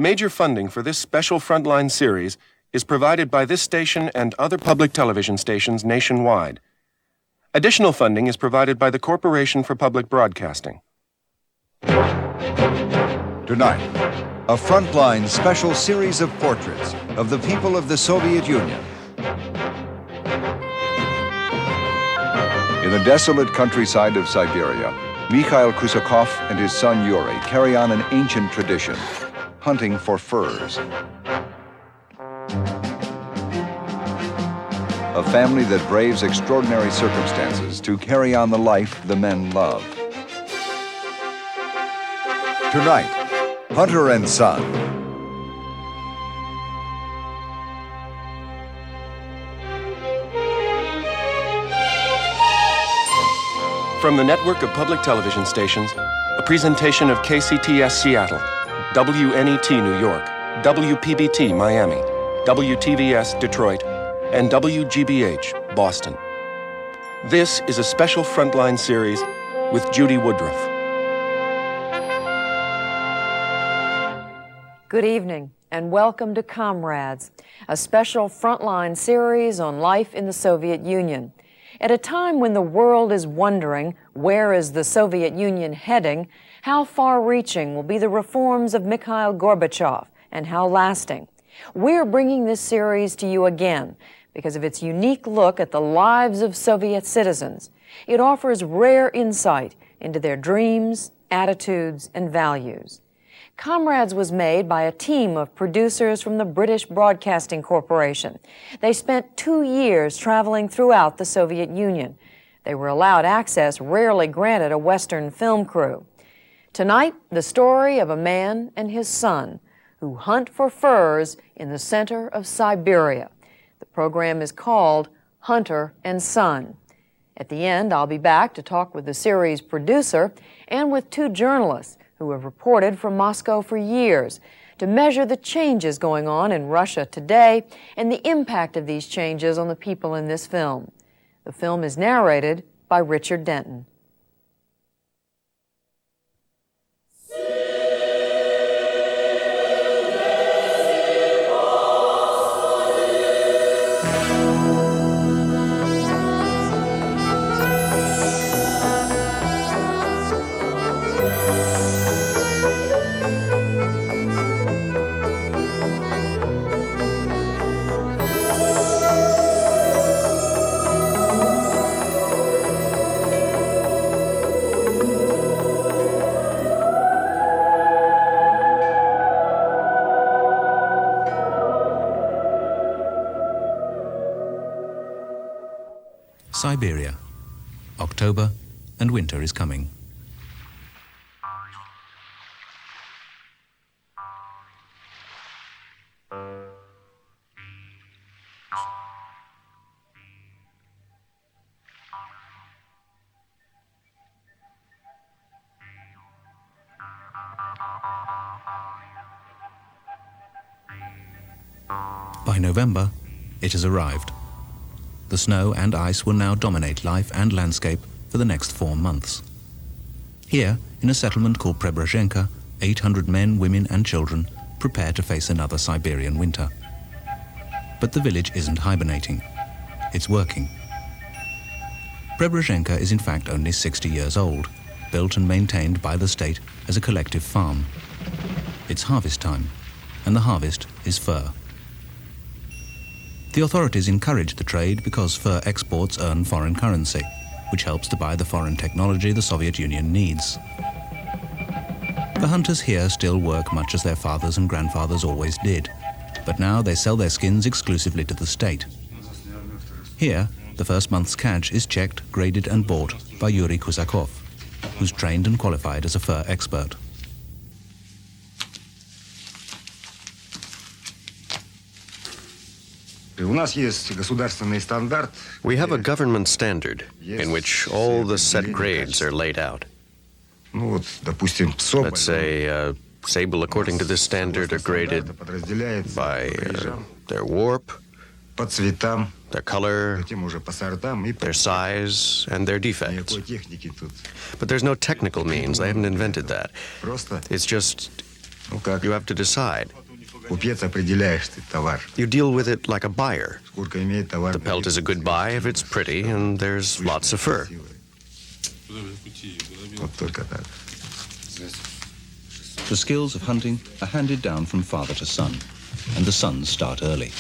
Major funding for this special Frontline series is provided by this station and other public television stations nationwide. Additional funding is provided by the Corporation for Public Broadcasting. Tonight, a Frontline special series of portraits of the people of the Soviet Union. In the desolate countryside of Siberia, Mikhail Kuzakov and his son Yuri carry on an ancient tradition, hunting for furs. A family that braves extraordinary circumstances to carry on the life the men love. Tonight, Hunter and Son. From the network of public television stations, a presentation of KCTS Seattle, WNET New York, WPBT Miami, WTVS Detroit, and WGBH Boston. This is a special Frontline series with Judy Woodruff. Good evening and welcome to Comrades, a special Frontline series on life in the Soviet Union. At a time when the world is wondering where is the Soviet Union heading, how far-reaching will be the reforms of Mikhail Gorbachev and how lasting. We're bringing this series to you again because of its unique look at the lives of Soviet citizens. It offers rare insight into their dreams, attitudes, and values. Comrades was made by a team of producers from the British Broadcasting Corporation. They spent 2 years traveling throughout the Soviet Union. They were allowed access rarely granted a Western film crew. Tonight, the story of a man and his son who hunt for furs in the center of Siberia. The program is called Hunter and Son. At the end, I'll be back to talk with the series producer and with 2 journalists who have reported from Moscow for years to measure the changes going on in Russia today and the impact of these changes on the people in this film. The film is narrated by Richard Denton. Siberia. October and winter is coming. By November, it has arrived. The snow and ice will now dominate life and landscape for the next 4 months. Here, in a settlement called Preobrazhenka, 800 men, women and children prepare to face another Siberian winter. But the village isn't hibernating. It's working. Preobrazhenka is in fact only 60 years old, built and maintained by the state as a collective farm. It's harvest time, and the harvest is fur. The authorities encourage the trade because fur exports earn foreign currency, which helps to buy the foreign technology the Soviet Union needs. The hunters here still work much as their fathers and grandfathers always did, but now they sell their skins exclusively to the state. Here, the first month's catch is checked, graded and bought by Yuri Kuzakov, who's trained and qualified as a fur expert. We have a government standard in which all the set grades are laid out. Let's say sable according to this standard are graded by their warp, their color, their size, and their defects. But there's no technical means. They haven't invented that. It's just You have to decide. Купец определяешь ты товар. You deal with it like a buyer. Сколько имеет товар. The pelt is a good buy if it's pretty and there's lots of fur. Вот только так. The skills of hunting are handed down from father to son, and the sons start early.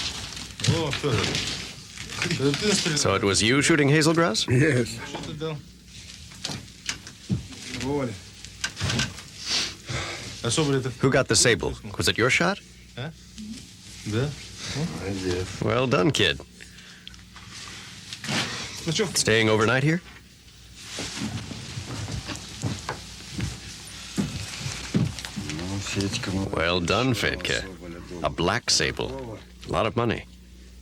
So it was you shooting hazelgrass? Yes. Who got the sable? Was it your shot? Well done, kid. Staying overnight here? Well done, Fedka. A black sable. A lot of money.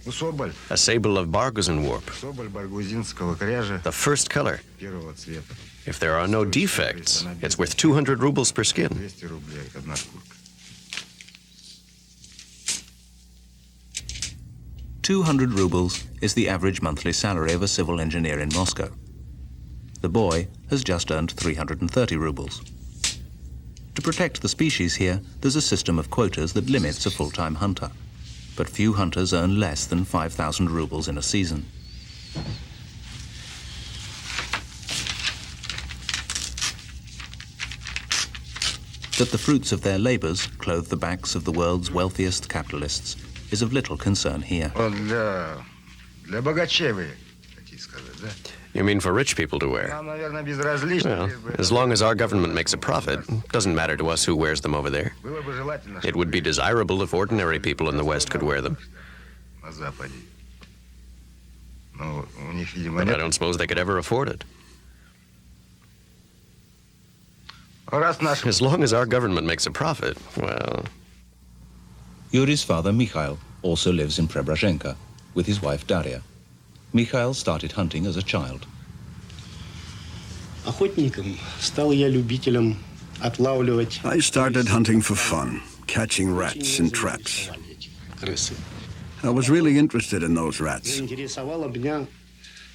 Соболь. A sable of Barguzin warp. Соболь баргузинского кряжа The first color. первого цвета. If there are no defects, it's worth 200 rubles per skin. 200 рублей одна шкурка. 200 rubles is the average monthly salary of a civil engineer in Moscow. The boy has just earned 330 rubles. To protect the species here, there's a system of quotas that limits a full-time hunter. But few hunters earn less than 5,000 rubles in a season. That the fruits of their labors clothe the backs of the world's wealthiest capitalists is of little concern here. Вот для богачей вы хотите сказать, да? You mean for rich people to wear? Нам, наверное, безразлично. Well, лишь бы as long as our government makes a profit, doesn't matter to us who wears them over there. было бы желательно, It would be desirable if ordinary people in the West could wear them, на Западе. Но у них, видимо, but I нет. don't suppose they could ever afford it. Раз наш As long as our government makes a profit, well, Yuri's father, Mikhail, also lives in Preobrazhenka with his wife Daria. Mikhail started hunting as a child. Охотником стал я любителем отлавливать. I started hunting for fun, catching rats in traps. Крысы. I was really interested in those rats. Заинтересовало меня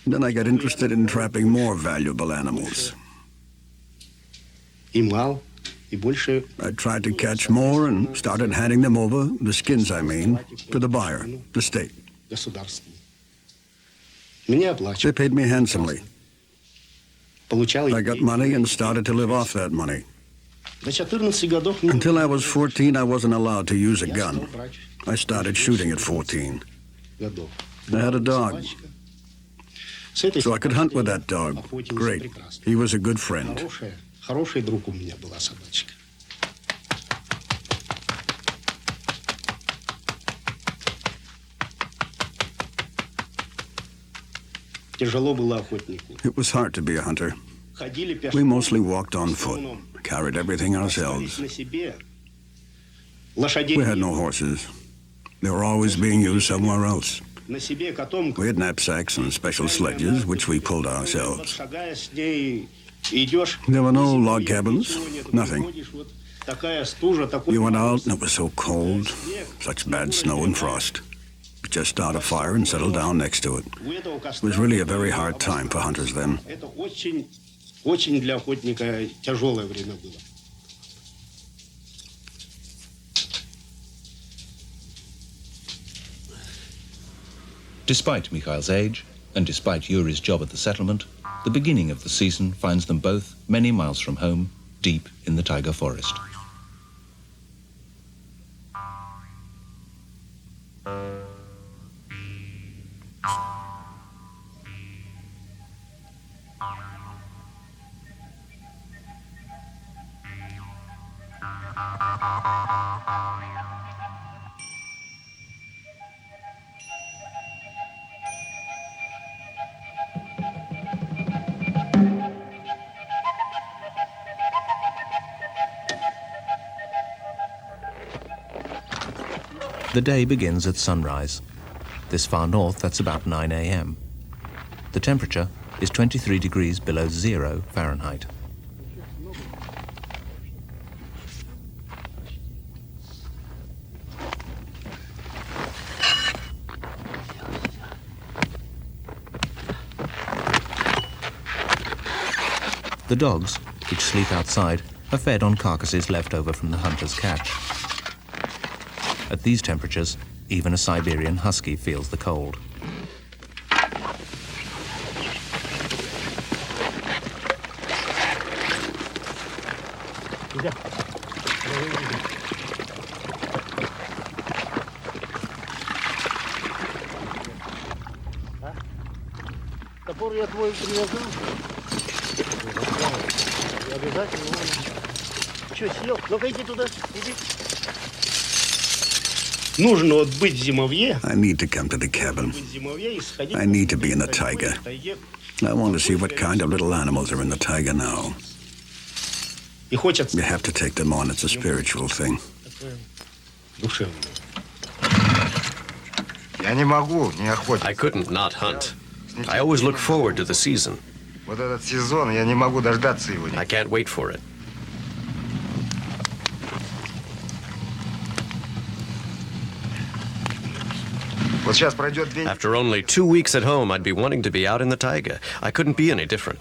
Then I got interested in trapping more valuable animals. и мал, и больше. I tried to catch more and started handing them over, the skins I mean, to the buyer, the state. Государственный. Меня They оплачивали. paid me handsomely. Получал I got money and started to live off that money. До 14 годов мне Until I was 14, I wasn't allowed to use a я стал gun. брать I started shooting at 14. годов. I had a dog, С этой so I could hunt with that dog. охотился Great. прекрасно. He was a good friend. Хороший друг у меня была собачка. Тяжело было охотнику. It was hard to be a hunter. Ходили We пешком. mostly walked on foot, carried everything ourselves. На себе. Лошадей We had no horses. They were always being used somewhere else. на себе котомку. We had knapsacks and special sledges, which we pulled Вот ourselves. шагая с ней идешь. There were no log cabins, nothing. Ходишь, вот такая стужа, такой You went out мороз. and it was so cold, such bad snow and frost. You just start a fire and settle down next to it. У этого It костра was really a very hard time for hunters then. это очень для охотника тяжелое время было. Despite Mikhail's age, and despite Yuri's job at the settlement, the beginning of the season finds them both many miles from home, deep in the taiga forest. The day begins at sunrise. This far north, that's about 9 a.m. The temperature is 23 degrees below 0 Fahrenheit. The dogs, which sleep outside, are fed on carcasses left over from the hunter's catch. At these temperatures, even a Siberian husky feels the cold. Топор я твой привязал. Обязательно. Что, съел? Ну-ка иди туда, иди. Нужно вот быть в зимовье. I need to come to the cabin. Быть в зимовье и сходить. I need to be in the taiga. I want to see what kind of little animals are in the taiga now. И хочется. You have to take them on. It's a spiritual thing. Душевно. Я не могу не охотиться. I couldn't not hunt. I always look forward to the season. Вот этот сезон, я не могу дождаться его. I can't wait for it. Вот сейчас пройдет 2 недели. After only 2 weeks at home, I'd be wanting to be out in the taiga. I couldn't be any different.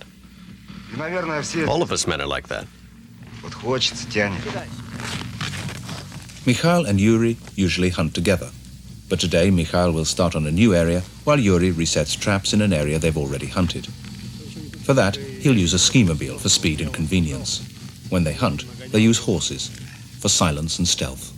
И, наверное, все. All of us men are like that. Вот хочется, тянет. Mikhail and Yuri usually hunt together, but today Mikhail will start on a new area while Yuri resets traps in an area they've already hunted. For that, he'll use a ski-mobile for speed and convenience. When they hunt, they use horses for silence and stealth.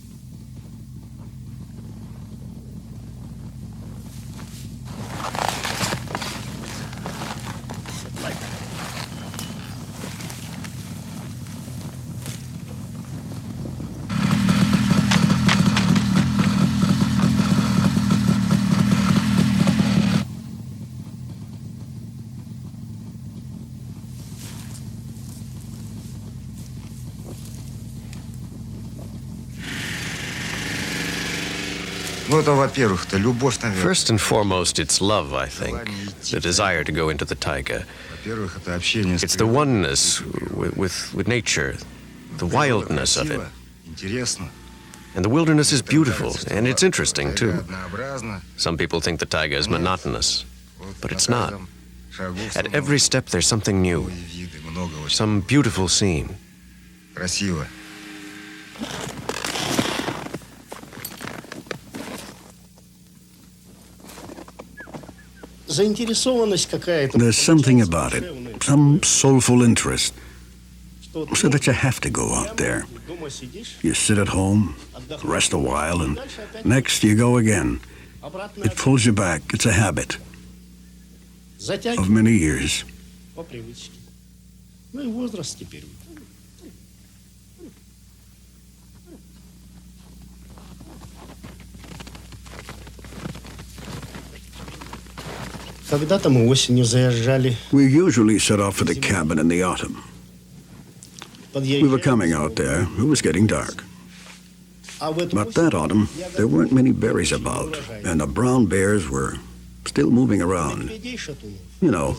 Ну, это, во-первых, любовь, наверное. First and foremost, it's love, I think. The desire to go into the taiga. Во-первых, это общение с It's the oneness with nature, the wildness of it. Интересно. And the wilderness is beautiful, and it's interesting, too. Однообразно. Some people think the taiga is monotonous, but it's not. At every step, there's something new, Виды, много очень. some beautiful scene. Красиво. Заинтересованность какая-то. There's something about it, some soulful interest, so that you have to go out there. Дома сидишь, You sit at home, rest a while, and next you go again. обратно It pulls you back. It's a habit of затягиваешь many years. по привычке. Ну и возраст теперь. Когда-то мы осенью заезжали. We usually set off for the cabin in the autumn. We were coming out there. It was getting dark. But that autumn, there weren't many berries about, and the brown bears were still moving around. You know,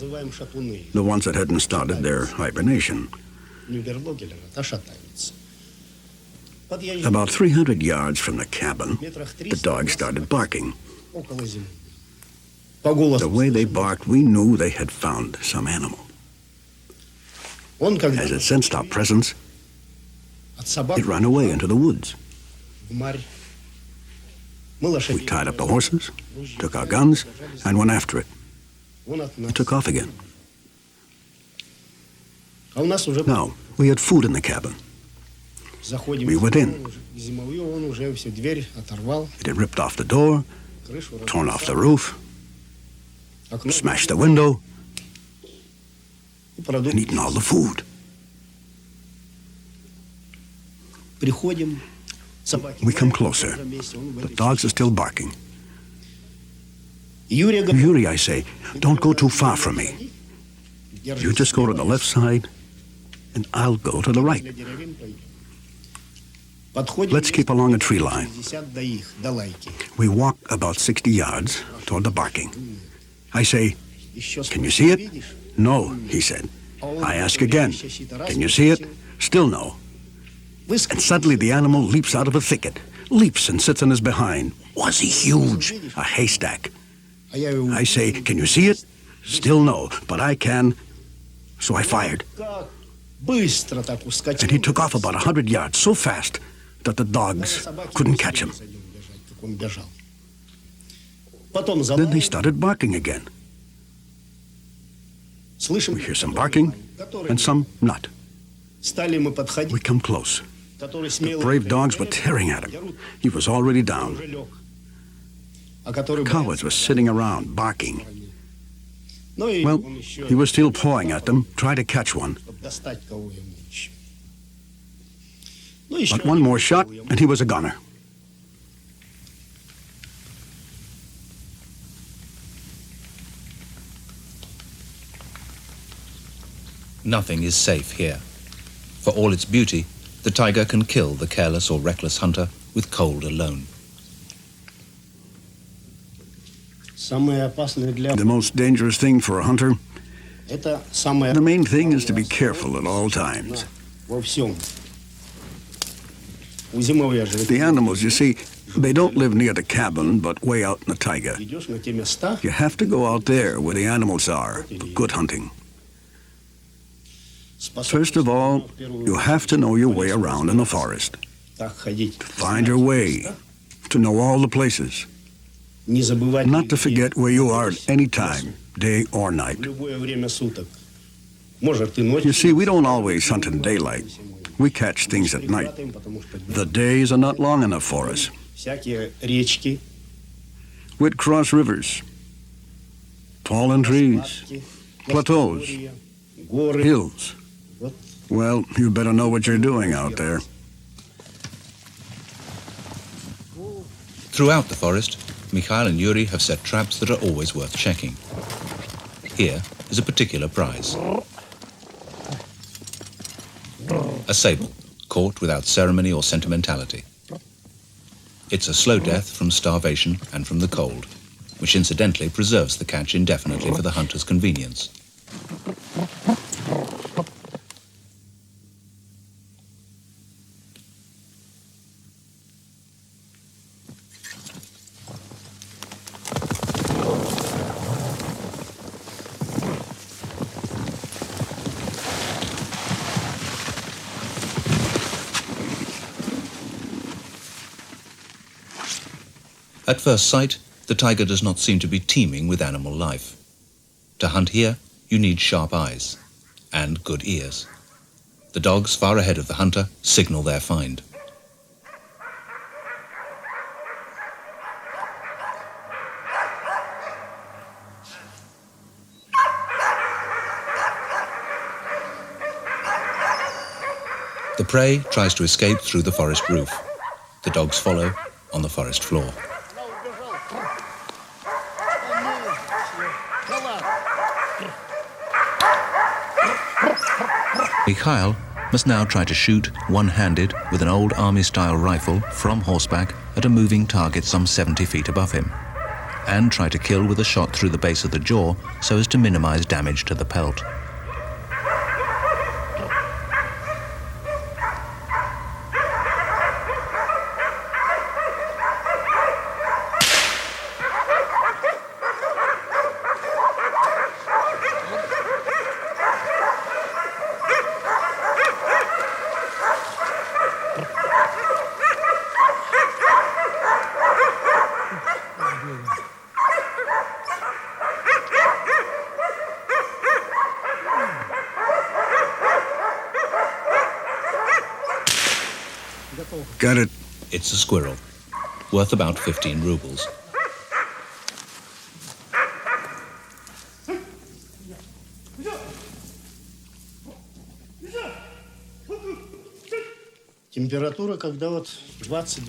the ones that hadn't started their hibernation. About 300 yards from the cabin, the dogs started barking. The way they barked, we knew they had found some animal. As it sensed our presence, it ran away into the woods. We tied up the horses, took our guns, and went after it. It took off again. Now, we had food in the cabin. We went in. It had ripped off the door, torn off the roof, smashed the window, and eaten all the food. We come closer. The dogs are still barking. Yuri, I say, don't go too far from me. You just go to the left side, and I'll go to the right. Let's keep along a tree line. We walk about 60 yards toward the barking. I say, can you see it? No, he said. I ask again, can you see it? Still no. And suddenly the animal leaps out of a thicket, leaps and sits on his behind. Was he huge? A haystack. I say, can you see it? Still no, but I can. So I fired. And he took off about 100 yards so fast that the dogs couldn't catch him. Then they started barking again. We hear some barking and some not. We come close. The brave dogs were tearing at him. He was already down. The cowards were sitting around barking. Well, he was still pawing at them, trying to catch one. But one more shot, and he was a goner. Nothing is safe here. For all its beauty, the taiga can kill the careless or reckless hunter with cold alone. The most dangerous thing for a hunter, the main thing is to be careful at all times. The animals, you see, they don't live near the cabin, but way out in the taiga. You have to go out there where the animals are for good hunting. First of all, you have to know your way around in the forest. To find your way, to know all the places. Not to forget where you are at any time, day or night. You see, we don't always hunt in daylight. We catch things at night. The days are not long enough for us. We'd cross rivers, fallen trees, plateaus, hills. Well, you better know what you're doing out there. Throughout the forest, Mikhail and Yuri have set traps that are always worth checking. Here is a particular prize. A sable, caught without ceremony or sentimentality. It's a slow death from starvation and from the cold, which incidentally preserves the catch indefinitely for the hunter's convenience. At first sight, the taiga does not seem to be teeming with animal life. To hunt here, you need sharp eyes and good ears. The dogs far ahead of the hunter signal their find. The prey tries to escape through the forest roof. The dogs follow on the forest floor. Mikhail must now try to shoot one-handed with an old army-style rifle from horseback at a moving target some 70 feet above him, and try to kill with a shot through the base of the jaw so as to minimize damage to the pelt. Got it. It's a squirrel, worth about 15 rubles.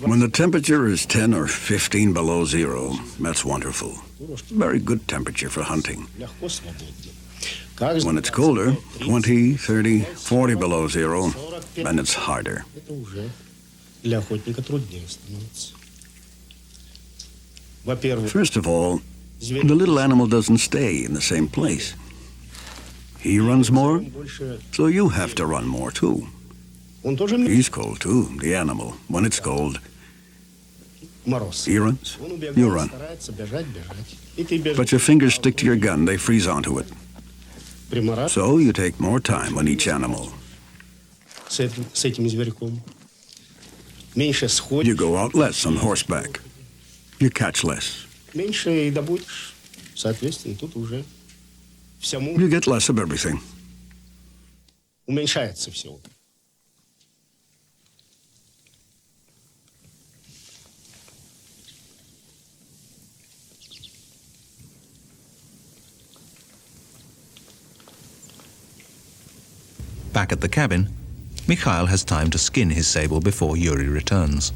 When the temperature is 10 or 15 below zero, that's wonderful. Very good temperature for hunting. When it's colder, 20, 30, 40 below zero, then it's harder. First of all, the little animal doesn't stay in the same place. He runs more, so you have to run more too. He's cold too, the animal. When it's cold, he runs, you run. But your fingers stick to your gun, they freeze onto it. So you take more time on each animal. с этим зверьком. Меньше сходишь. You go out less on horseback. You catch less. Меньше и добудешь. Соответственно, тут уже всему You get less of everything. уменьшается все. Back at the cabin, Mikhail has time to skin his sable before Yuri returns.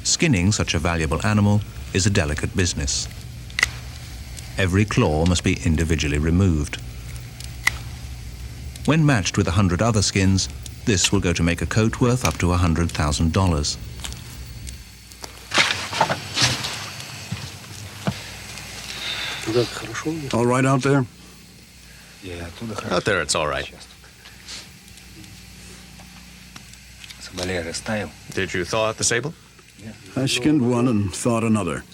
Skinning such a valuable animal is a delicate business. Every claw must be individually removed. When matched with 100 other skins, this will go to make a coat worth up to $100,000. All right out there? Out there, it's all right. Did you thaw out the sable? I skinned one and thawed another.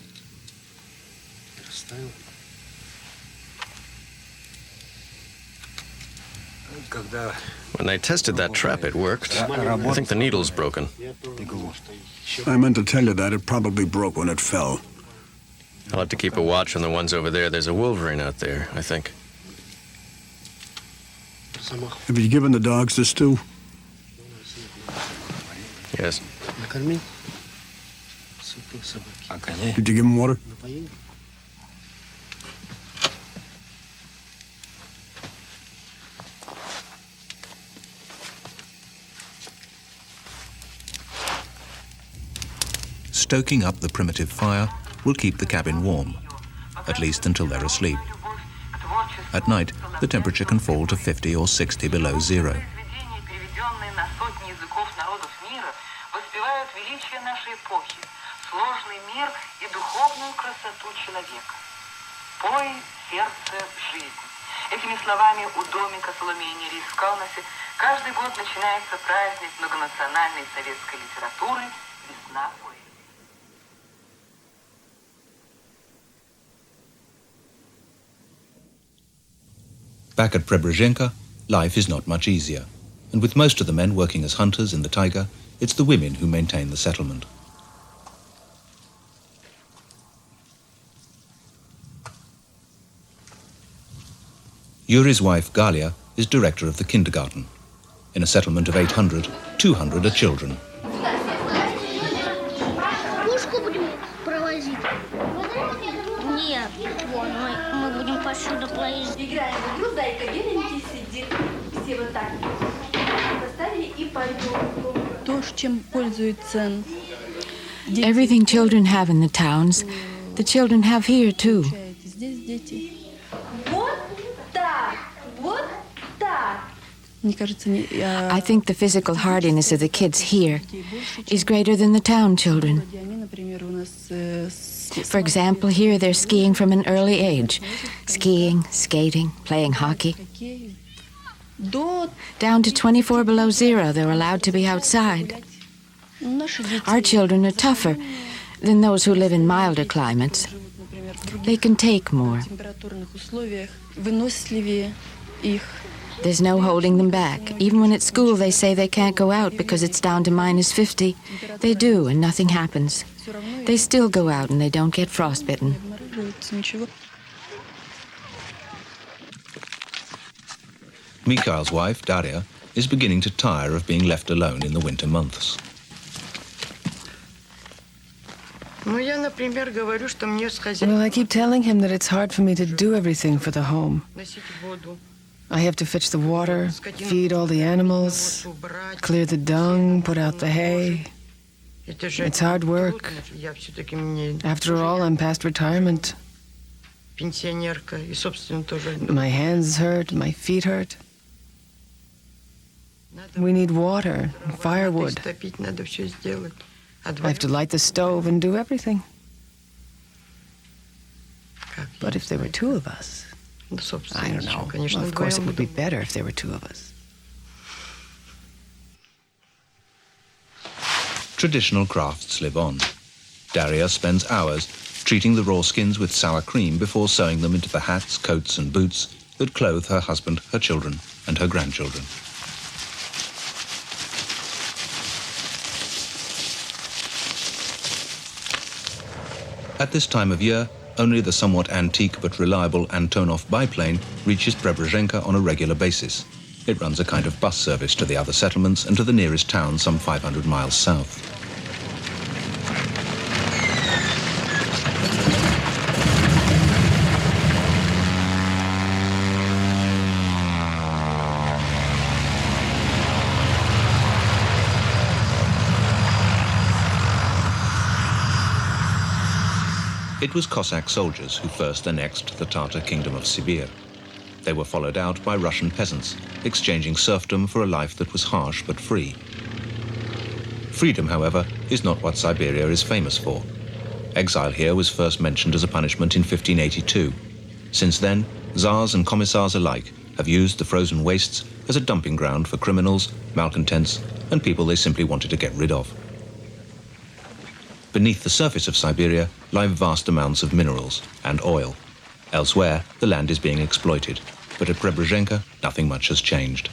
When I tested that trap, it worked. I think the needle's broken. I meant to tell you that. It probably broke when it fell. I'll have to keep a watch on the ones over there. There's a wolverine out there, I think. Have you given the dogs this too? Yes. Did you give them water? Stoking up the primitive fire will keep the cabin warm, at least until they're asleep. At night, the temperature can fall to 50 or 60 below zero. Сложный мир и духовную красоту человека. Пой, сердце, жизнь. Этими словами у домика Соломея в Каунасе каждый год начинается праздник многонациональной советской литературы «Весна поэзии». Back at Preobrazhenka, life is not much easier, and with most of the men working as hunters in the taiga, it's the women who maintain the settlement. Yuri's wife, Galia, is director of the kindergarten. In a settlement of 800, 200 are children. Everything children have in the towns, the children have here too. I think the physical hardiness of the kids here is greater than the town children. For example, here they're skiing from an early age. Skiing, skating, playing hockey. Down to 24 below zero, they're allowed to be outside. Our children are tougher than those who live in milder climates. They can take more. There's no holding them back. Even when at school they say they can't go out because it's down to -50. They do, and nothing happens. They still go out and they don't get frostbitten. Mikhail's wife, Daria, is beginning to tire of being left alone in the winter months. Well, I keep telling him that it's hard for me to do everything for the home. I have to fetch the water, feed all the animals, clear the dung, put out the hay. It's hard work. After all, I'm past retirement. My hands hurt, my feet hurt. We need water, firewood. I have to light the stove and do everything. But if there were two of us, I don't know. Well, of course, it would be better if there were two of us. Traditional crafts live on. Daria spends hours treating the raw skins with sour cream before sewing them into the hats, coats and boots that clothe her husband, her children and her grandchildren. At this time of year, only the somewhat antique but reliable Antonov biplane reaches Preobrazhenka on a regular basis. It runs a kind of bus service to the other settlements and to the nearest town some 500 miles south. It was Cossack soldiers who first annexed the Tatar kingdom of Sibir. They were followed out by Russian peasants, exchanging serfdom for a life that was harsh but free. Freedom, however, is not what Siberia is famous for. Exile here was first mentioned as a punishment in 1582. Since then, Tsars and commissars alike have used the frozen wastes as a dumping ground for criminals, malcontents, and people they simply wanted to get rid of. Beneath the surface of Siberia lie vast amounts of minerals and oil. Elsewhere, the land is being exploited, but at Preobrazhenka, nothing much has changed.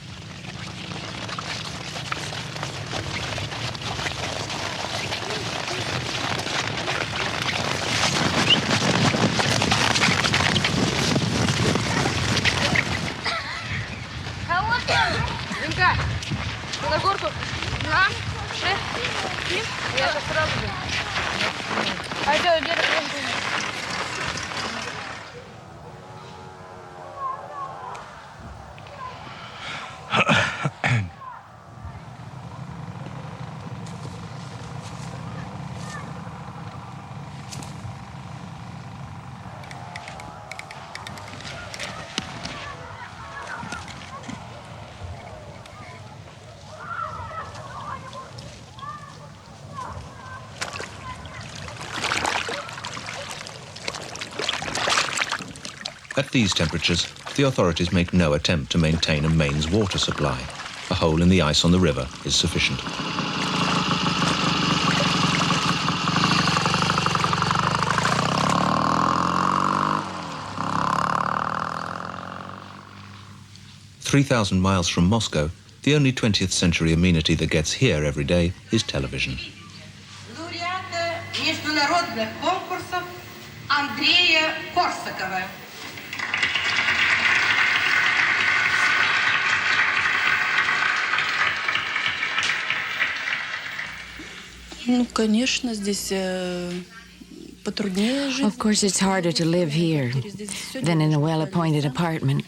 At these temperatures, the authorities make no attempt to maintain a mains water supply. A hole in the ice on the river is sufficient. "3,000 miles from Moscow, the only 20th century amenity that gets here every day is television. Of course, it's harder to live here than in a well-appointed apartment.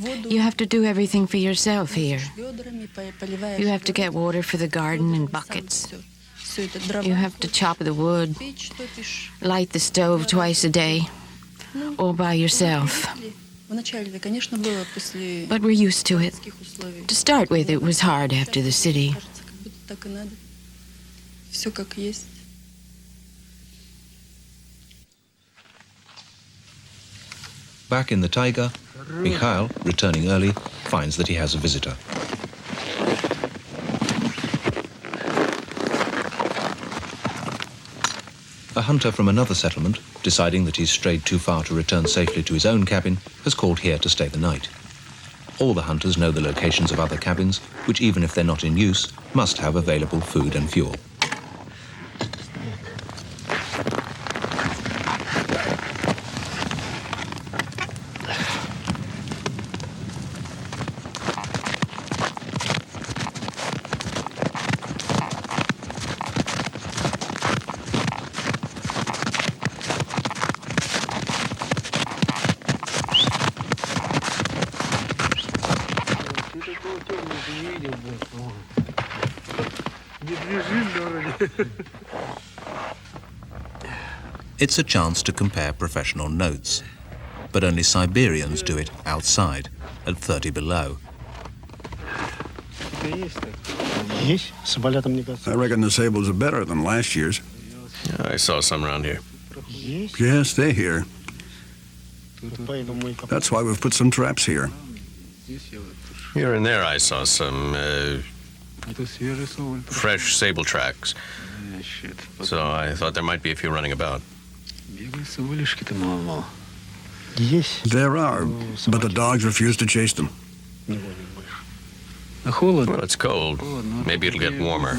You have to do everything for yourself here. You have to get water for the garden in buckets. You have to chop the wood, light the stove twice a day, all by yourself. But we're used to it. To start with, it was hard after the city. Back in the taiga, Mikhail, returning early, finds that he has a visitor. A hunter from another settlement, deciding that he's strayed too far to return safely to his own cabin, has called here to stay the night. All the hunters know the locations of other cabins, which, even if they're not in use, must have available food and fuel. It's a chance to compare professional notes, but only Siberians do it outside, at 30 below. I reckon the sables are better than last year's. I saw some around here. Yes, they're here. That's why we've put some traps here. Here and there I saw some fresh sable tracks. So I thought there might be a few running about. There are, but the dogs refuse to chase them. Well, it's cold. Maybe it'll get warmer.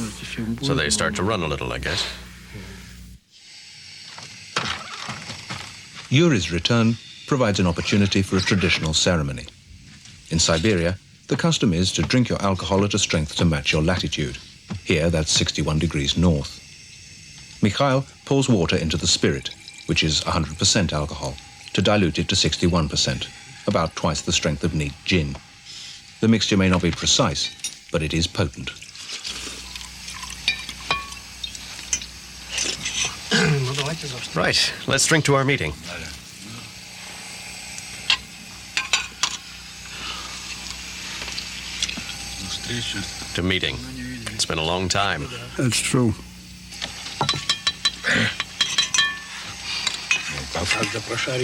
So they start to run a little, I guess. Yuri's return provides an opportunity for a traditional ceremony. In Siberia, the custom is to drink your alcohol at a strength to match your latitude. Here, that's 61 degrees north. Mikhail pours water into the spirit, which is 100% alcohol, to dilute it to 61%, about twice the strength of neat gin. The mixture may not be precise, but it is potent. Right, let's drink to our meeting. To meeting. It's been a long time. That's true.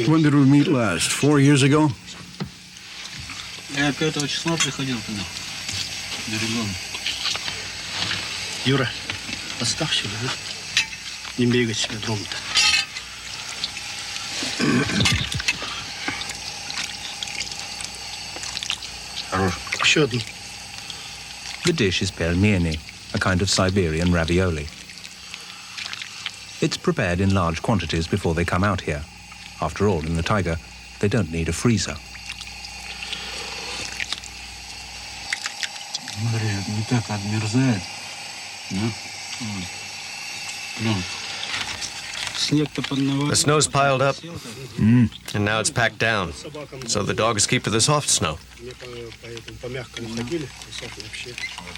When did we meet last? 4 years ago? Я 5 числа приходил туда. Берегом. Юра, поставь сюда, да? Не бегать себе дом-то. Хорош. Еще одну. The dish is pelmeni, a kind of Siberian ravioli. It's prepared in large quantities before they come out here. After all, in the taiga, they don't need a freezer. Смотри, не так отмерзает. Ну, вот. Снег-то поднавал. The snow's piled up, and now it's packed down, so the dogs keep to the soft snow.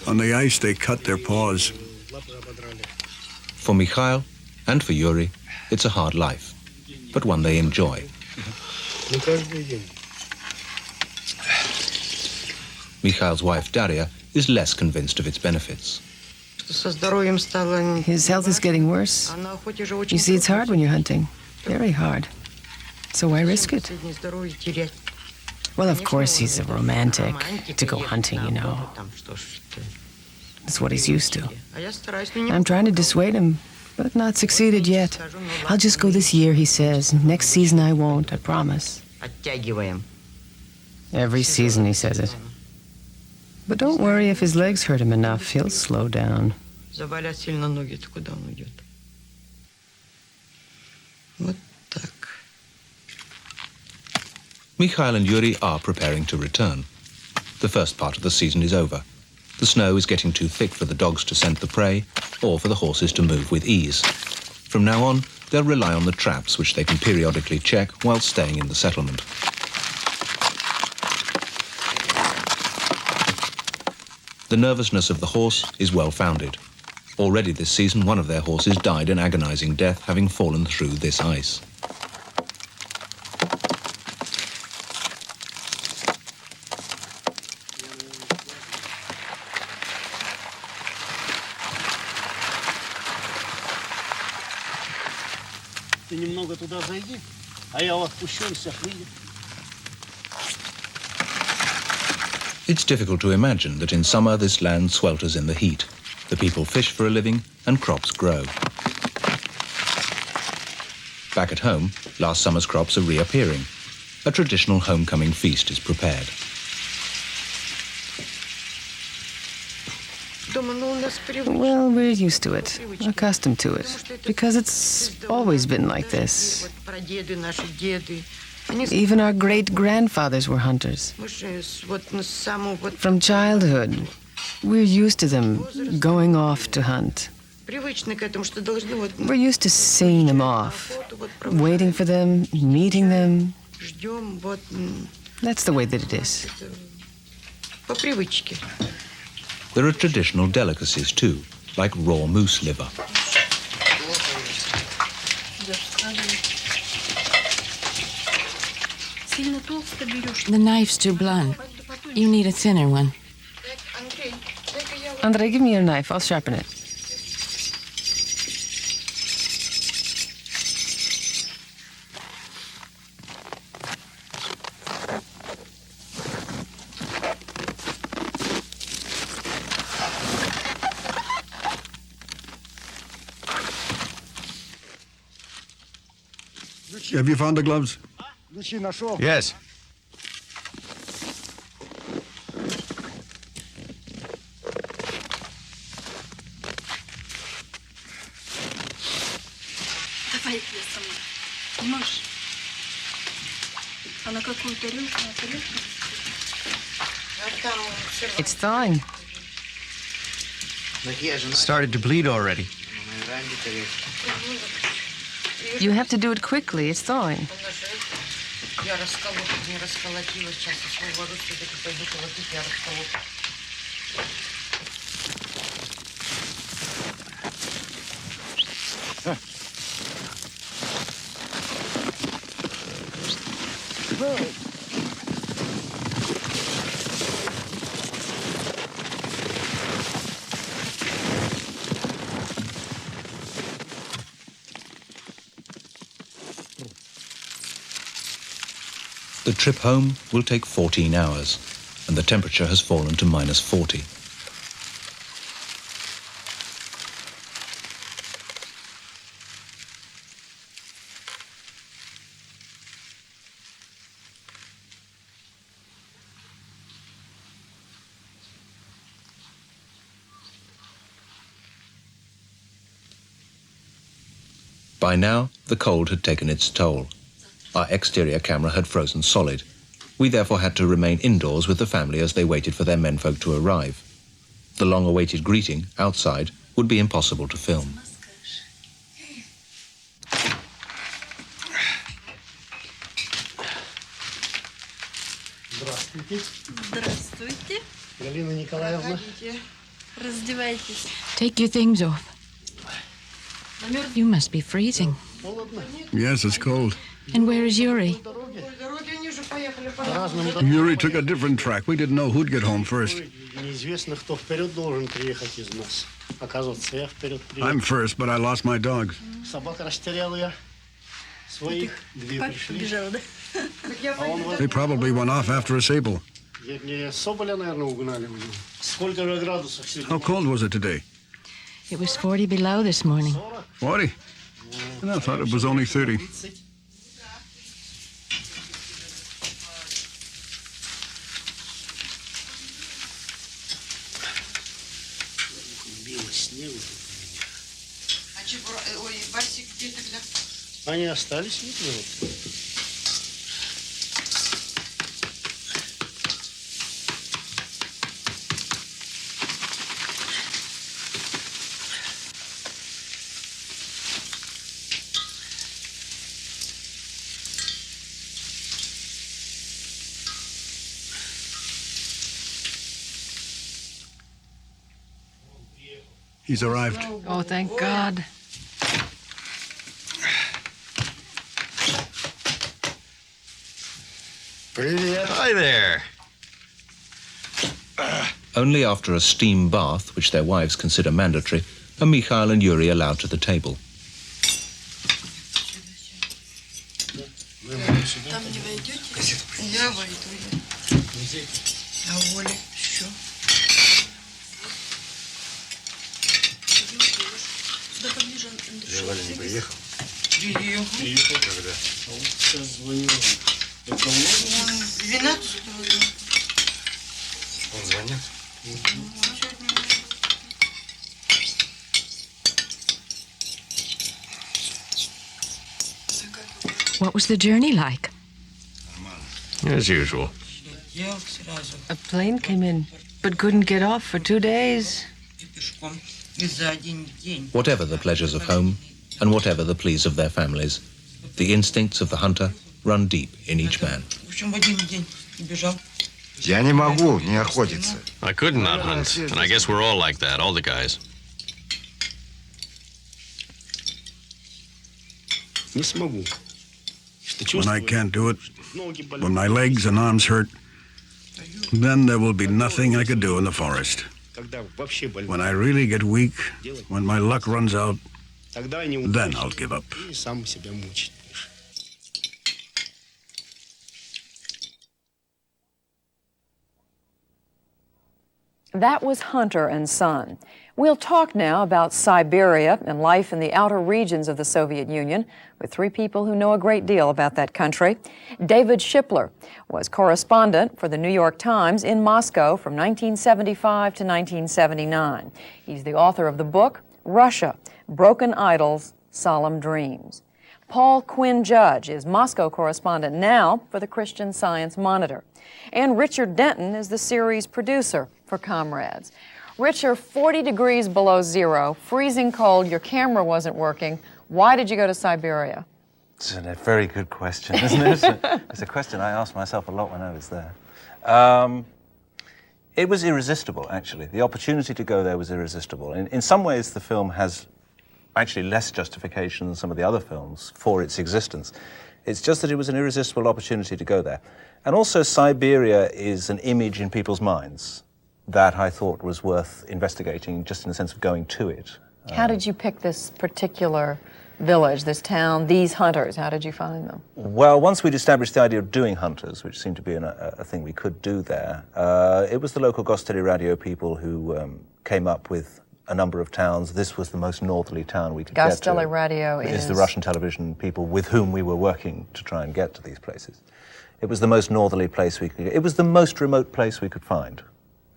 On the ice, they cut their paws. For Mikhail and for Yuri, it's a hard life, but one they enjoy. Mikhail's wife, Daria, is less convinced of its benefits. His health is getting worse. You see, it's hard when you're hunting. Very hard. So why risk it? Well, of course, he's a romantic. To go hunting, you know. That's what he's used to. I'm trying to dissuade him, but not succeeded yet. I'll just go this year, he says. Next season I won't, I promise. Every season he says it. But don't worry, if his legs hurt him enough, he'll slow down. Mikhail and Yuri are preparing to return. The first part of the season is over. The snow is getting too thick for the dogs to scent the prey or for the horses to move with ease. From now on, they'll rely on the traps, which they can periodically check while staying in the settlement. The nervousness of the horse is well-founded. Already this season, one of their horses died an agonizing death, having fallen through this ice. Ты немного туда зайди, а я вас пущу, и всех видит. It's difficult to imagine that in summer this land swelters in the heat. The people fish for a living and crops grow. Back at home, last summer's crops are reappearing. A traditional homecoming feast is prepared. Well, we're used to it, accustomed to it, because it's always been like this. Even our great-grandfathers were hunters. From childhood, we're used to them going off to hunt. We're used to seeing them off, waiting for them, meeting them. That's the way that it is. There are traditional delicacies too, like raw moose liver. The knife's too blunt. You need a thinner one. Andrei, give me your knife. I'll sharpen it. Have you found the gloves? Yes. Давай я сама. Не можешь? А на какую тарелку? На тарелку? It's thawing. Started to bleed already. You have to do it quickly. It's thawing. The trip home will take 14 hours, and the temperature has fallen to -40. By now, the cold had taken its toll. Our exterior camera had frozen solid. We therefore had to remain indoors with the family as they waited for their menfolk to arrive. The long-awaited greeting outside would be impossible to film. Здравствуйте. Галина Николаевна. Раздевайтесь. Take your things off. You must be freezing. Yes, it's cold. And where is Yuri? Yuri took a different track. We didn't know who'd get home first. I'm first, but I lost my dogs. They probably went off after a sable. How cold was it today? It was 40 below this morning. 40? And I thought it was only 30. Они остались, видно? He's arrived. Oh, thank God. Hi there. Only after a steam bath, which their wives consider mandatory, are Mikhail and Yuri allowed to the table. Там не войдете? Я войду. А Оля еще? Сюда поближе, Андрей. Валя не приехал? Приехал. Когда? Он сейчас звонил. Он 12 года. Он звонит? What was the journey like? As usual. A plane came in, but couldn't get off for 2 days. Whatever the pleasures of home, and whatever the pleas of their families, the instincts of the hunter run deep in each man. Я не могу не охотиться. I could not hunt, and I guess we're all like that, all the guys. Не смогу. When I can't do it, when my legs and arms hurt, then there will be nothing I could do in the forest. When I really get weak, when my luck runs out, then I'll give up. That was Hunter and Son. We'll talk now about Siberia and life in the outer regions of the Soviet Union with three people who know a great deal about that country. David Shipler was correspondent for the New York Times in Moscow from 1975 to 1979. He's the author of the book, Russia, Broken Idols, Solemn Dreams. Paul Quinn Judge is Moscow correspondent now for the Christian Science Monitor. And Richard Denton is the series producer for Comrades. Richard, 40 degrees below zero, freezing cold, your camera wasn't working. Why did you go to Siberia? It's a very good question, isn't it? It's a question I asked myself a lot when I was there. It was irresistible, actually. The opportunity to go there was irresistible. In some ways, the film has actually less justification than some of the other films for its existence. It's just that it was an irresistible opportunity to go there. And also, Siberia is an image in people's minds that I thought was worth investigating, just in the sense of going to it. How did you pick this particular village, this town, these hunters? How did you find them? Well, once we'd established the idea of doing hunters, which seemed to be a thing we could do there, it was the local Gosteli Radio people who came up with a number of towns. This was the most northerly town we could get to. Gosteli Radio is the Russian television people with whom we were working to try and get to these places. It was the most northerly place we could get. It was the most remote place we could find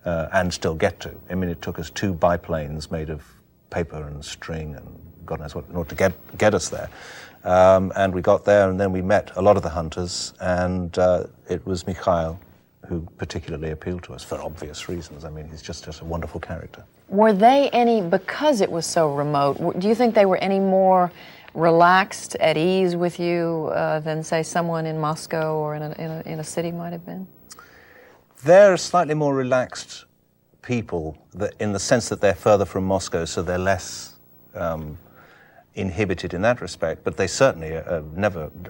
and still get to. I mean, it took us 2 biplanes made of paper and string and God knows what in order to get us there. And we got there, and then we met a lot of the hunters, and it was Mikhail who particularly appealed to us for obvious reasons. I mean, he's just a wonderful character. Were they any, because it was so remote, do you think they were any more relaxed, at ease with you than, say, someone in Moscow or in a city might have been? They're slightly more relaxed people in the sense that they're further from Moscow, so they're less inhibited in that respect, but they certainly are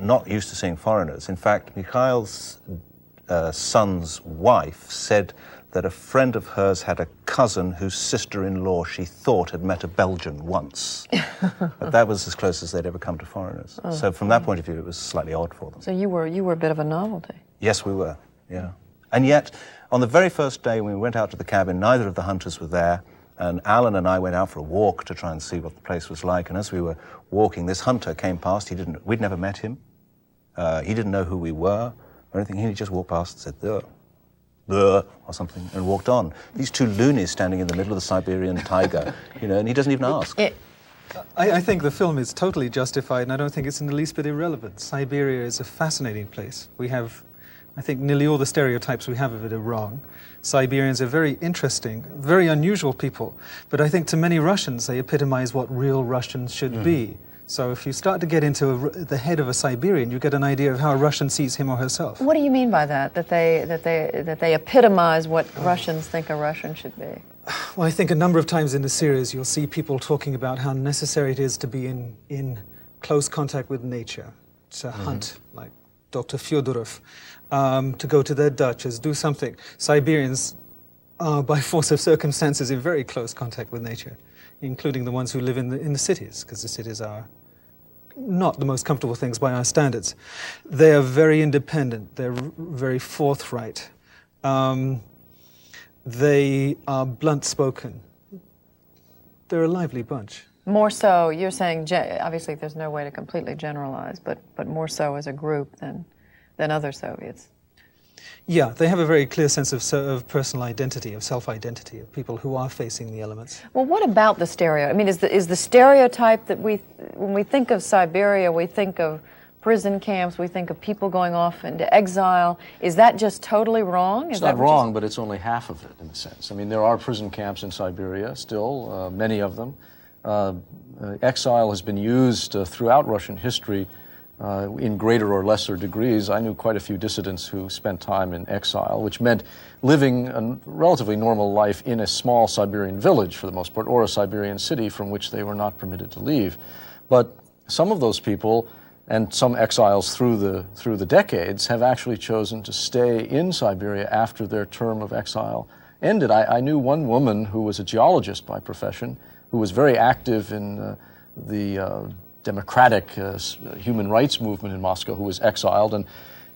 not used to seeing foreigners. In fact, Mikhail's son's wife said that a friend of hers had a cousin whose sister-in-law she thought had met a Belgian once. But that was as close as they'd ever come to foreigners. Oh. So from that point of view, it was slightly odd for them. So you were a bit of a novelty. Yes, we were, yeah. And yet, on the very first day when we went out to the cabin, neither of the hunters were there, and Alan and I went out for a walk to try and see what the place was like, and as we were walking, this hunter came past. We'd never met him. He didn't know who we were or anything. He just walked past and said, or something, and walked on. These 2 loonies standing in the middle of the Siberian taiga, and he doesn't even ask. I think the film is totally justified, and I don't think it's in the least bit irrelevant. Siberia is a fascinating place. We have, I think, nearly all the stereotypes we have of it are wrong. Siberians are very interesting, very unusual people, but I think to many Russians they epitomize what real Russians should be. So if you start to get into the head of a Siberian, you get an idea of how a Russian sees him or herself. What do you mean by that? That they epitomize what Russians think a Russian should be? Well, I think a number of times in the series you'll see people talking about how necessary it is to be in close contact with nature, to hunt, like Dr. Fyodorov, to go to their Dutchess, do something. Siberians are, by force of circumstances, in very close contact with nature, including the ones who live in the cities, because the cities are not the most comfortable things by our standards. They are very independent. They're very forthright. They are blunt-spoken. They're a lively bunch. More so, you're saying, obviously there's no way to completely generalize, but more so as a group than other Soviets. Yeah, they have a very clear sense of personal identity, of self-identity, of people who are facing the elements. Well, what about the stereotype? I mean, is the stereotype that when we think of Siberia, we think of prison camps, we think of people going off into exile. Is that just totally wrong? It's not wrong, but it's only half of it, in a sense. I mean, there are prison camps in Siberia still, many of them. Exile has been used throughout Russian history in greater or lesser degrees. I knew quite a few dissidents who spent time in exile, which meant living a relatively normal life in a small Siberian village, for the most part, or a Siberian city from which they were not permitted to leave. But some of those people, and some exiles through the decades, have actually chosen to stay in Siberia after their term of exile ended. I knew one woman who was a geologist by profession, who was very active in the democratic human rights movement in Moscow, who was exiled,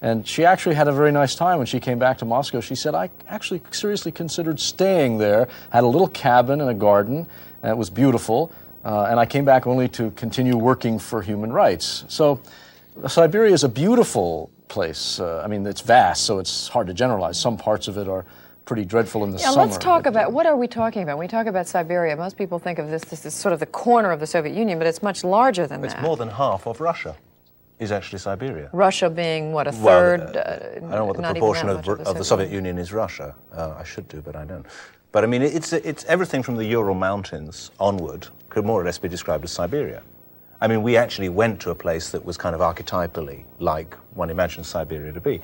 and she actually had a very nice time when she came back to Moscow. She said, I actually seriously considered staying there, had a little cabin and a garden, and it was beautiful, and I came back only to continue working for human rights. So Siberia is a beautiful place. I mean, it's vast, so it's hard to generalize. Some parts of it are pretty dreadful in the summer. Let's talk about, what are we talking about? When we talk about Siberia, most people think of this as sort of the corner of the Soviet Union, but it's much larger than that. It's more than half of Russia is actually Siberia. Russia being, what, a third? I don't know what the proportion of the Soviet Union is Russia. I should do, but I don't. But I mean, it's everything from the Ural Mountains onward could more or less be described as Siberia. I mean, we actually went to a place that was kind of archetypally like one imagines Siberia to be.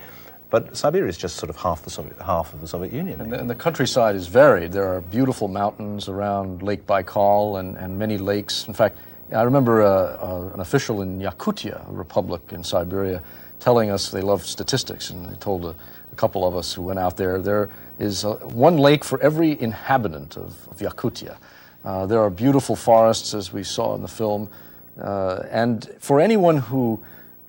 But Siberia is just sort of half of the Soviet Union. And the countryside is varied. There are beautiful mountains around Lake Baikal and many lakes. In fact, I remember an official in Yakutia, a republic in Siberia, telling us they love statistics, and they told a couple of us who went out there, there is one lake for every inhabitant of Yakutia. There are beautiful forests, as we saw in the film, and for anyone who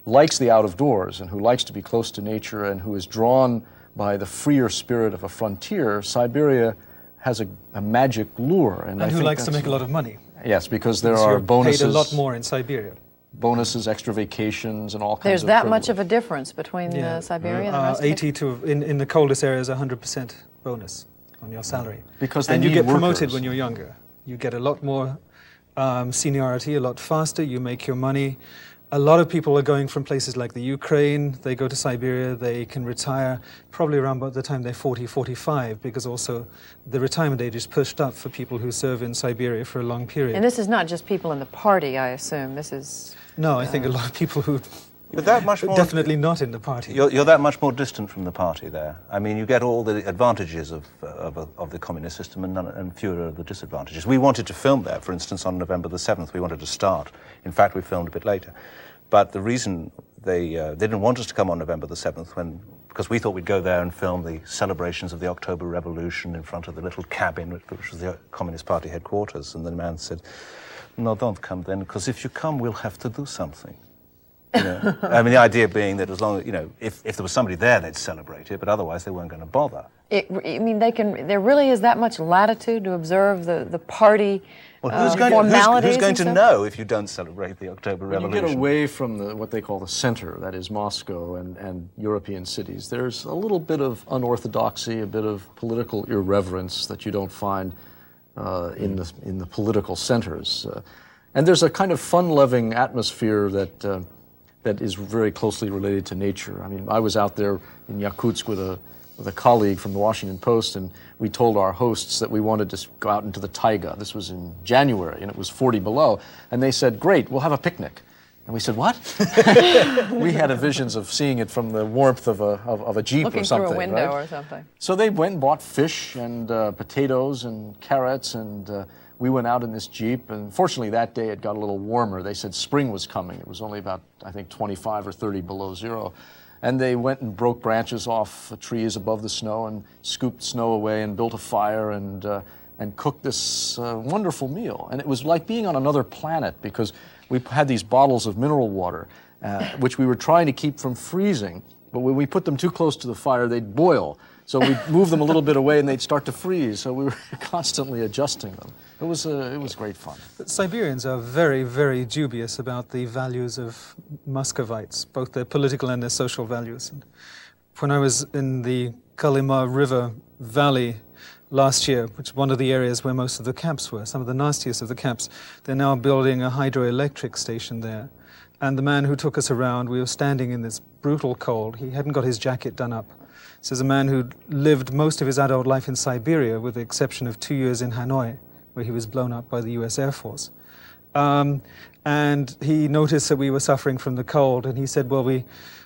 likes the out of doors and who likes to be close to nature and who is drawn by the freer spirit of a frontier, Siberia has a magic lure. And who likes to make a lot of money. Yes, because there are bonuses. Paid a lot more in Siberia. Bonuses, extra vacations, and all kinds There's of that privilege. much of a difference between Siberia and the rest 80 to, in the coldest areas, 100% bonus on your salary. Because they and you need get promoted workers. when you're younger. You get a lot more seniority, a lot faster, you make your money. A lot of people are going from places like the Ukraine, they go to Siberia, they can retire probably around about the time they're 40, 45, because also the retirement age is pushed up for people who serve in Siberia for a long period. And this is not just people in the party, I assume. This is... No, I think a lot of people who... But that much more, definitely not in the party. You're that much more distant from the party there. I mean, you get all the advantages of the communist system and fewer of the disadvantages. We wanted to film there, for instance, on November the 7th. We wanted to start. In fact, we filmed a bit later. But the reason they didn't want us to come on November the 7th, because we thought we'd go there and film the celebrations of the October Revolution in front of the little cabin, which was the Communist Party headquarters. And the man said, no, don't come then, because if you come, we'll have to do something. You know? I mean, the idea being that as long as, if there was somebody there, they'd celebrate it, but otherwise they weren't going to bother. I mean, there really is that much latitude to observe the party formalities. Who's going to know if you don't celebrate the October Revolution? When you get away from what they call the center, that is Moscow and European cities, there's a little bit of unorthodoxy, a bit of political irreverence that you don't find in the political centers. And there's a kind of fun-loving atmosphere that is very closely related to nature. I mean, I was out there in Yakutsk with a colleague from the Washington Post, and we told our hosts that we wanted to go out into the taiga. This was in January, and it was 40 below. And they said, great, we'll have a picnic. And we said, what? We had visions of seeing it from the warmth of a Jeep Looking or something. Looking through a window right? or something. So they went and bought fish and potatoes and carrots, and we went out in this Jeep, and fortunately that day it got a little warmer. They said spring was coming. It was only about, I think, 25 or 30 below zero. And they went and broke branches off trees above the snow and scooped snow away and built a fire and cooked this wonderful meal. And it was like being on another planet, because we had these bottles of mineral water, which we were trying to keep from freezing. But when we put them too close to the fire, they'd boil. So we'd move them a little bit away and they'd start to freeze. So we were constantly adjusting them. It was great fun. But Siberians are very, very dubious about the values of Muscovites, both their political and their social values. And when I was in the Kolyma River Valley last year, which is one of the areas where most of the camps were, some of the nastiest of the camps, they're now building a hydroelectric station there. And the man who took us around, we were standing in this brutal cold. He hadn't got his jacket done up. This is a man who lived most of his adult life in Siberia, with the exception of 2 years in Hanoi, where he was blown up by the US Air Force. And he noticed that we were suffering from the cold, and he said, well,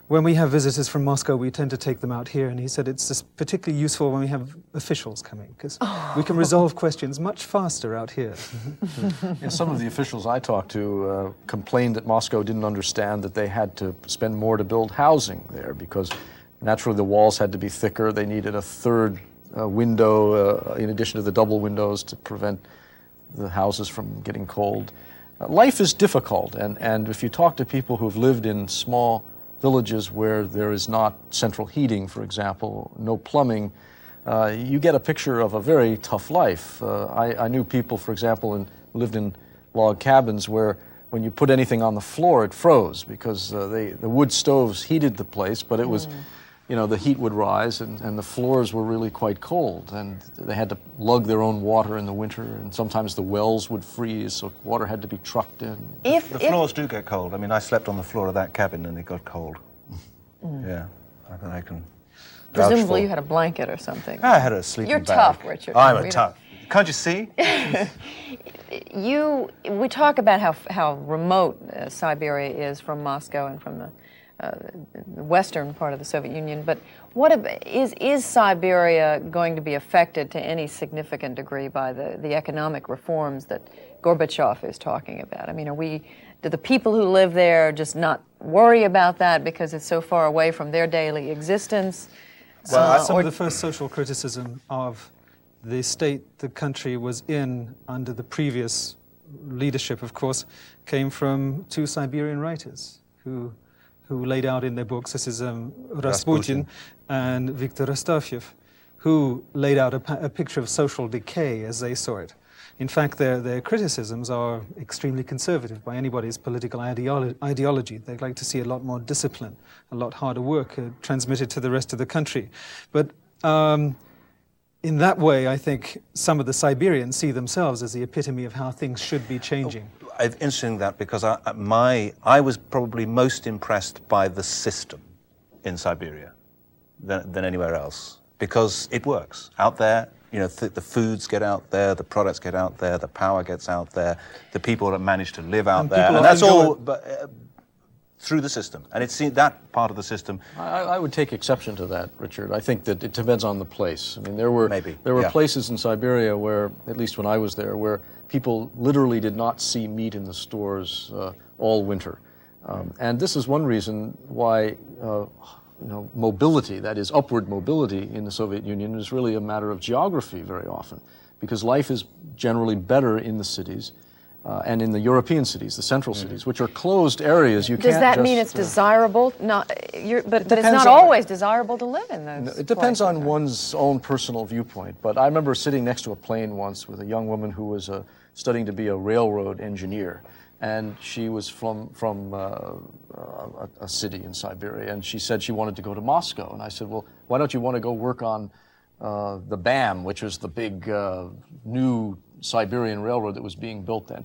when we have visitors from Moscow, we tend to take them out here. And he said it's just particularly useful when we have officials coming, because we can resolve questions much faster out here. And some of the officials I talked to complained that Moscow didn't understand that they had to spend more to build housing there, because naturally the walls had to be thicker. They needed a third window in addition to the double windows to prevent the houses from getting cold. Life is difficult, and if you talk to people who've lived in small villages where there is not central heating, for example, no plumbing, you get a picture of a very tough life. I knew people, for example, who lived in log cabins where when you put anything on the floor, it froze because the wood stoves heated the place, but it was, the heat would rise and the floors were really quite cold, and they had to lug their own water in the winter, and sometimes the wells would freeze, so water had to be trucked in. The floors do get cold. I mean, I slept on the floor of that cabin and it got cold. Yeah, I can. Presumably you had a blanket or something. I had a sleeping bag. You're tough, Richard. I'm a tough. Can't you see? We talk about how remote Siberia is from Moscow and from the western part of the Soviet Union, but is Siberia going to be affected to any significant degree by the economic reforms that Gorbachev is talking about? I mean, do the people who live there just not worry about that because it's so far away from their daily existence? Well, some of the first social criticism of the state the country was in under the previous leadership, of course, came from two Siberian writers who laid out in their books, this is Rasputin and Viktor Astafyev, who laid out a picture of social decay as they saw it. In fact, their criticisms are extremely conservative by anybody's political ideology. They'd like to see a lot more discipline, a lot harder work transmitted to the rest of the country. But in that way, I think some of the Siberians see themselves as the epitome of how things should be changing. It's interesting that because I was probably most impressed by the system in Siberia than anywhere else, because it works out there. The foods get out there, the products get out there, the power gets out there, the people that manage to live out there, and that's all through the system. And it's that part of the system. I would take exception to that, Richard. I think that it depends on the place. I mean, there were places in Siberia where, at least when I was there, where people literally did not see meat in the stores all winter. And this is one reason why mobility, that is upward mobility in the Soviet Union, is really a matter of geography very often, because life is generally better in the cities and in the European cities, the central cities, which are closed areas. Does that mean it's desirable? But it's not always desirable to live in those. It depends on one's own personal viewpoint. But I remember sitting next to a plane once with a young woman who was studying to be a railroad engineer. And she was from a city in Siberia, and she said she wanted to go to Moscow. And I said, well, why don't you want to go work on the BAM, which was the big new Siberian railroad that was being built then?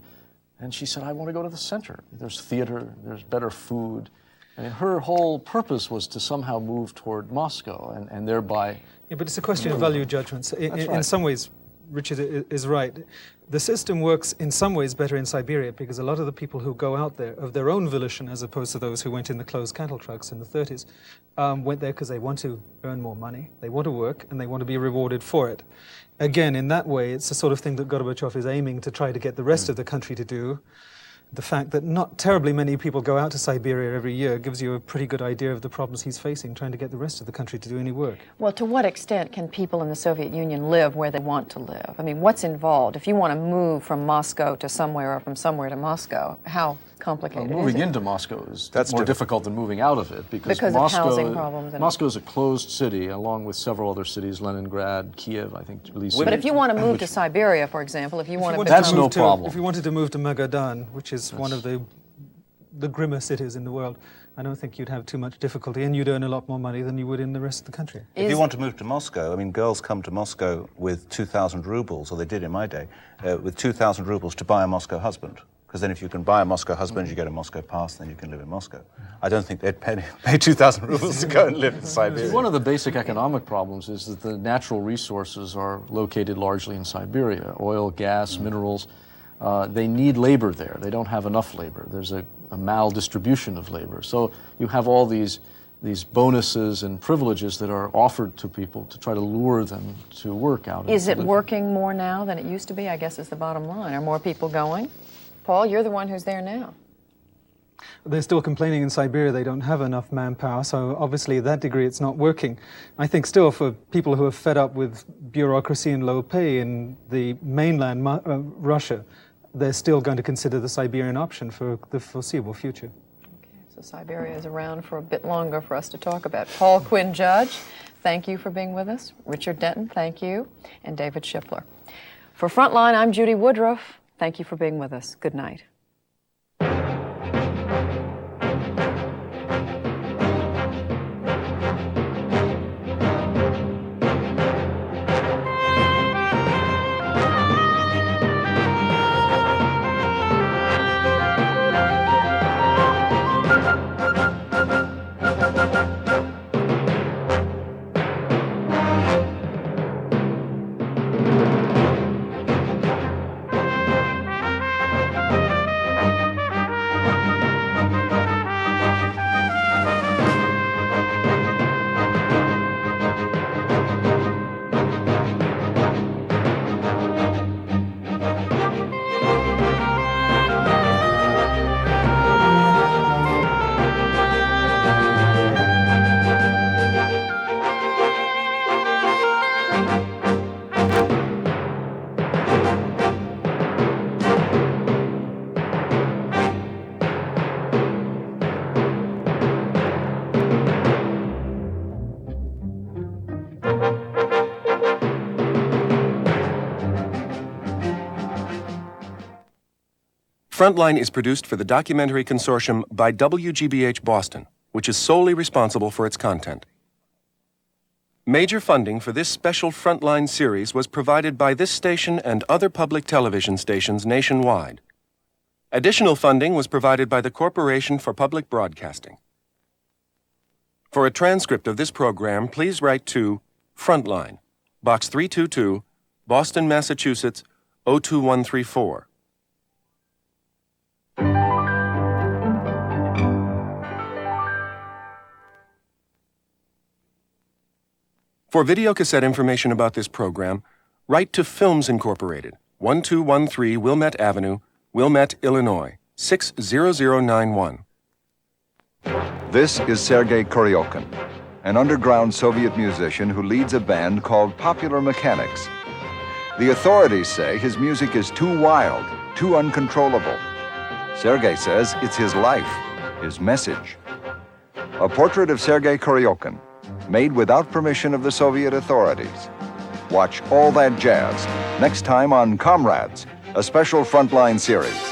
And she said, I want to go to the center. There's theater, there's better food. I mean, her whole purpose was to somehow move toward Moscow and thereby... Yeah, but it's a question of value judgments. In some ways, Richard is right. The system works in some ways better in Siberia because a lot of the people who go out there of their own volition, as opposed to those who went in the closed cattle trucks in the 30s, went there because they want to earn more money, they want to work, and they want to be rewarded for it. Again, in that way, it's the sort of thing that Gorbachev is aiming to try to get the rest of the country to do. The fact that not terribly many people go out to Siberia every year gives you a pretty good idea of the problems he's facing trying to get the rest of the country to do any work. Well, to what extent can people in the Soviet Union live where they want to live? I mean, what's involved? If you want to move from Moscow to somewhere or from somewhere to Moscow, how complicated is it? Moving into Moscow is more difficult than moving out of it because Moscow, of housing problems. Moscow is a closed city along with several other cities, Leningrad, Kiev, I think. At least. But if you want to move to Siberia, for example, if you want to... That's no problem. If you wanted to move to Magadan, which is one of the grimmer cities in the world, I don't think you'd have too much difficulty, and you'd earn a lot more money than you would in the rest of the country. If you want to move to Moscow, I mean, girls come to Moscow with 2,000 rubles, or they did in my day, with 2,000 rubles to buy a Moscow husband. Because then if you can buy a Moscow husband, you get a Moscow pass, then you can live in Moscow. I don't think they'd pay 2,000 rubles to go and live in Siberia. One of the basic economic problems is that the natural resources are located largely in Siberia. Oil, gas, minerals. They need labor there. They don't have enough labor. There's a maldistribution of labor. So you have all these bonuses and privileges that are offered to people to try to lure them to work out. Is it working more now than it used to be, I guess is the bottom line? Are more people going? Paul, you're the one who's there now. They're still complaining in Siberia they don't have enough manpower, so obviously at that degree it's not working. I think still for people who are fed up with bureaucracy and low pay in the mainland Russia, they're still going to consider the Siberian option for the foreseeable future. So Siberia is around for a bit longer for us to talk about. Paul Quinn Judge, thank you for being with us. Richard Denton, thank you. And David Shipler. For Frontline, I'm Judy Woodruff. Thank you for being with us. Good night. Frontline is produced for the documentary consortium by WGBH Boston, which is solely responsible for its content. Major funding for this special Frontline series was provided by this station and other public television stations nationwide. Additional funding was provided by the Corporation for Public Broadcasting. For a transcript of this program, please write to Frontline, Box 322, Boston, Massachusetts, 02134. For videocassette information about this program, write to Films Incorporated, 1213 Wilmette Avenue, Wilmette, Illinois, 60091. This is Sergei Kuryokin, an underground Soviet musician who leads a band called Popular Mechanics. The authorities say his music is too wild, too uncontrollable. Sergei says it's his life, his message. A portrait of Sergei Kuryokin, made without permission of the Soviet authorities. Watch All That Jazz next time on Comrades, a special Frontline series.